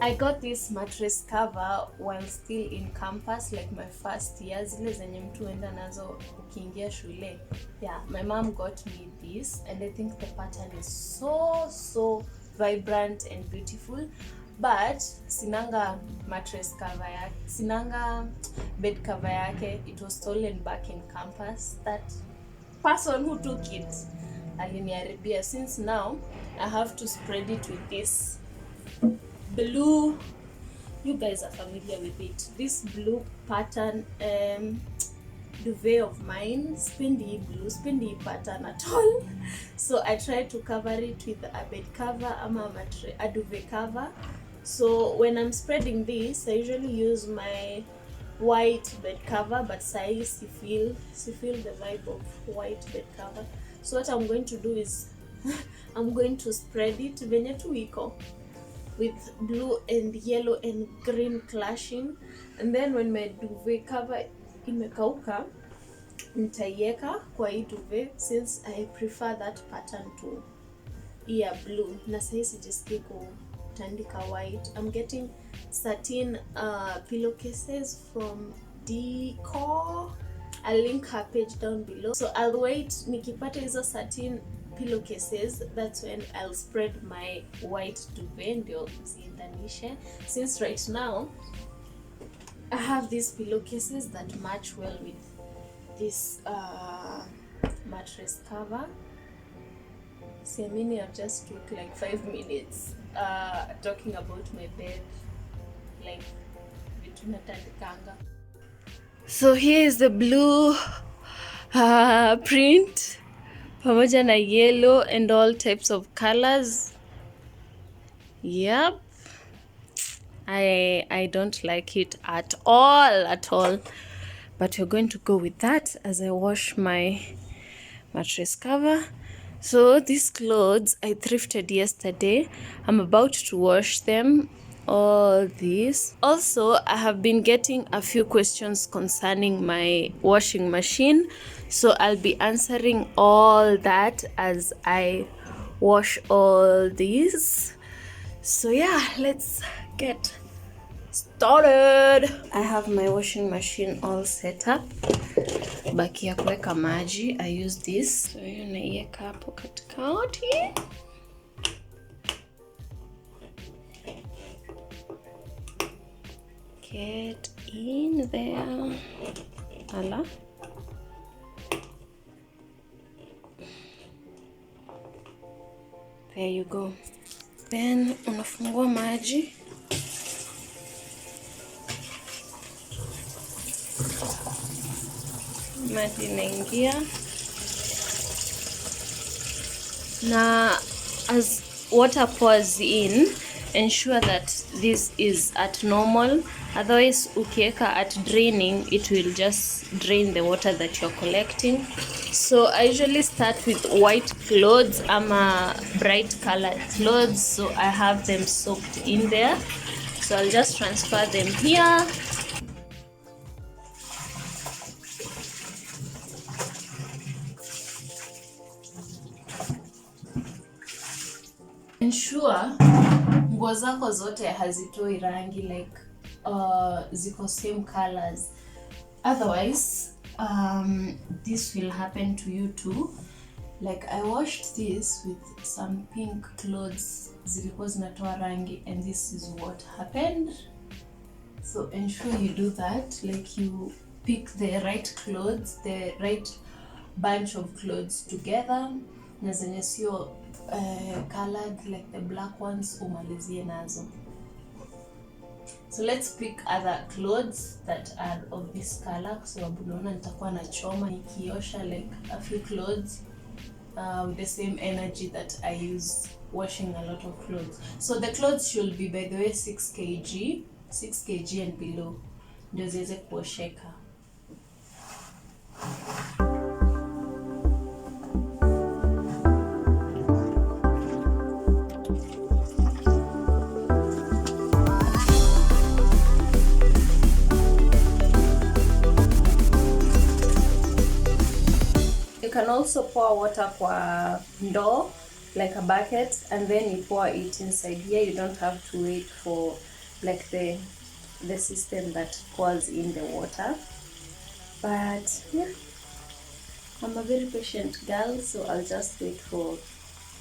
I got this mattress cover while still in campus, like my first year, zile zenye mtu enda nazo ukiingia shule. Yeah, my mom got me this and I think the pattern is so vibrant and beautiful. But sinanga mattress cover yake, sinanga bed cover yake. It was stolen back in campus. That person who took it aliniharibia. Since now I have to spread it with this blue, you guys are familiar with it, this blue pattern duvet of mine. Spindy blue, spindy pattern at all. So I tried to cover it with a bed cover ama a duvet cover. So when I'm spreading this, I usually use my white bed cover, but sai si feel the vibe of white bed cover. So what I'm going to do is I'm going to spread it venye tu iko, with blue and yellow and green clashing, and then when my duvet cover imekauka nitaiweka kwa hii duvet, since I prefer that pattern to blue. Na sasa sijisikii kutandika white. I'm getting satin pillowcases from Decor. I'll link her page down below. So I'll wait nikipata hizo satin pillowcases, that's when I'll spread my white duvet ndio ziendanishe. Since right now I have these pillowcases that match well with this mattress cover. Siamini, I've just took like 5 minutes talking about my bed, like vitu natandikanga. So here is the blue print pamoja na yellow and all types of colors. Yep, I don't like it at all, but we're going to go with that as I wash my mattress cover. So these clothes I thrifted yesterday. I'm about to wash them, all these. Also, I have been getting a few questions concerning my washing machine, so I'll be answering all that as I wash all these. So yeah, let's get started. I have my washing machine all set up. Baki ya kuweka maji, I use this. So hiyo naiweka hapo katikati. Get in there. Ala. There you go. Then unafungua maji. Maji inaingia. Na as water pours in, ensure that this is at normal. Otherwise, ukiweka at draining, it will just drain the water that you're collecting. So I usually start with white clothes ama bright colored clothes, so I have them soaked in there. So I'll just transfer them here. Ensure nguo zako zote hazitoi rangi, like ziko same colors. Otherwise this will happen to you too. Like I washed this with some pink clothes zilikuwa zinatoa rangi, and this is what happened. So ensure you do that, like you pick the right clothes, the right bunch of clothes together, na zenye sio colored, like the black ones umalizie nazo. So let's pick other clothes that are of this color. So naona nitakuwa na choma nikiosha like a few clothes with the same energy that I use washing a lot of clothes. So the clothes should be, by the way, 6 kg and below ndio ziweze kuosheka. You can also pour water kwa ndoo, like a bucket, and then you pour it inside here. You don't have to wait for like the system that pours in the water. But yeah, I'm a very patient girl, so I'll just wait for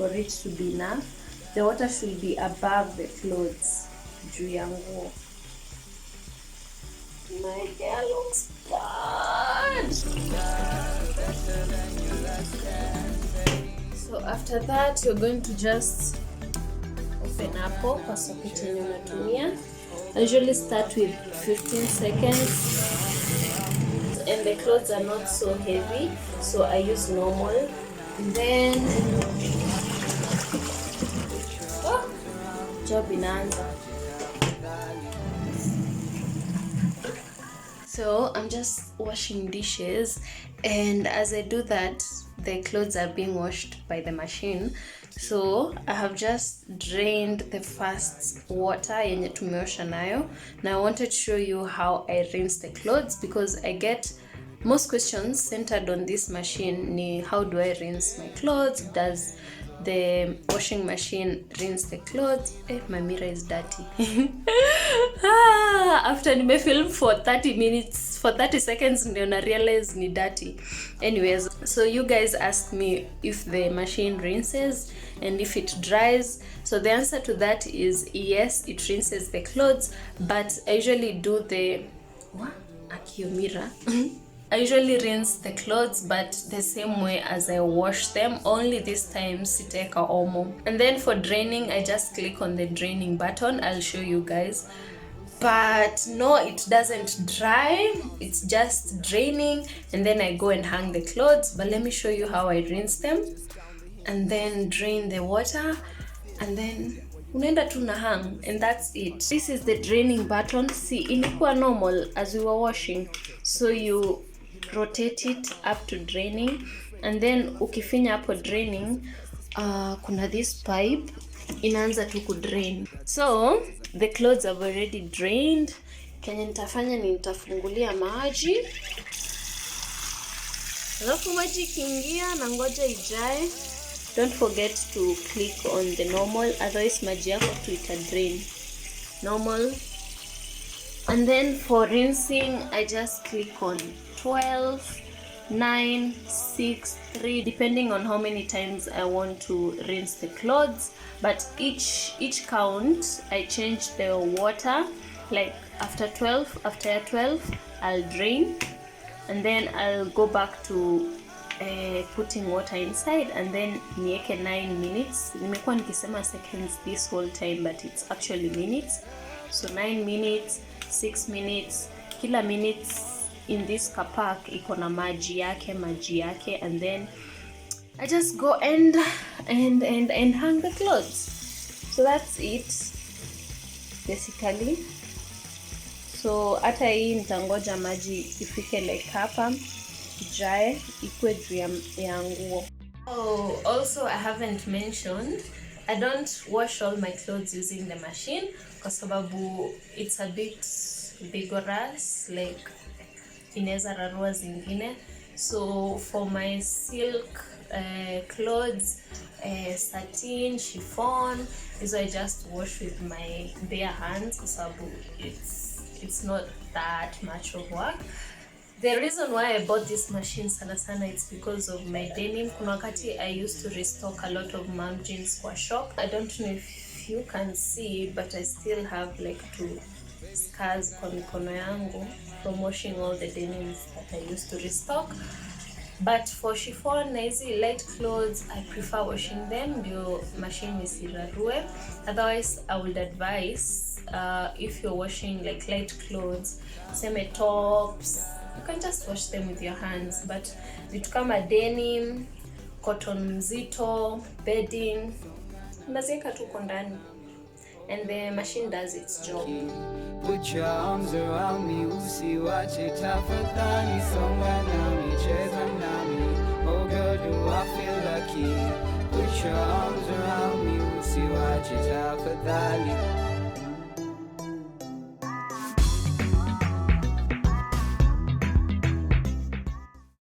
it to be enough. The water should be above the clothes. Juu ya nguo. My hair looks bad. So after that, you're going to just open up kwa socket yenye unatumia. I usually start with 15 seconds, and the clothes are not so heavy, so I use normal. And then job inaanza. So I'm just washing dishes, and as I do that, the clothes are being washed by the machine. So I have just drained the first water yenye tumeosha nayo. Now I wanted to show you how I rinse the clothes, because I get most questions centered on this machine. Ni how do I rinse my clothes? Does the washing machine rinse the clothes? My mirror is dirty. After nimefilm for 30 seconds ndio na realize ni dirty. Anyways, so you guys asked me if the machine rinses and if it dries. So the answer to that is yes, it rinses the clothes, but I usually do the mirror. I usually rinse the clothes, but the same way as I wash them, only this time siteka omo. And then for draining, I just click on the draining button. I'll show you guys. But no, it doesn't dry, it's just draining, and then I go and hang the clothes. But let me show you how I rinse them, and then drain the water, and then unaenda tu na hang, and that's it. This is the draining button. See, ilikuwa normal as we were washing, so you rotate it up to draining, and then ukifinya hapo draining, kuna this pipe inaanza tu kudrain. So the clothes have already drained. Kenye nitafanya ni nitafungulia maji, alafu maji kiingia na ngoja ijae. Don't forget to click on the normal, otherwise maji yako tu ita drain. Normal. And then for rinsing, I just click on 12, 9, 6, 3, depending on how many times I want to rinse the clothes. But each count, I change the water. Like after 12, I'll drain, and then I'll go back to putting water inside, and then nieke 9 minutes. Nimekuwa nikisema seconds this whole time, but it's actually minutes. So 9 minutes, 6 minutes, kila minutes in this kapak iko na maji yake, and then I just go and hang the clothes. So that's it basically. So hata hii nitangoja maji ifike like hapa dry ikwe juu ya nguo. Oh, also I haven't mentioned, I don't wash all my clothes using the machine kwa sababu it's a bit vigorous, like inaweza rarua zingine. So for my silk clothes, satin, chiffon, so I just wash with my bare hands kwa sababu it's not that much of work. The reason why I bought this machine sana it's because of my denim. Kuna wakati I used to restock a lot of mom jeans kwa shop. I don't know if you can see, but I still have like 2 scars kwa mikono yangu from washing all the denims that I used to restock. But for chiffon na hizi light clothes, I prefer washing them ndio machine isirarue. Otherwise, I would advise if you're washing like light clothes, seme tops, you can just wash them with your hands. But vitu kama denim, cotton mzito, bedding, unaziweka tu kwa ndani, and the machine does its job. Put your arms around me, usiwache tafadhali, songa nami, cheza nami, oh girl, do I feel lucky? Put your arms around me, usiwache tafadhali.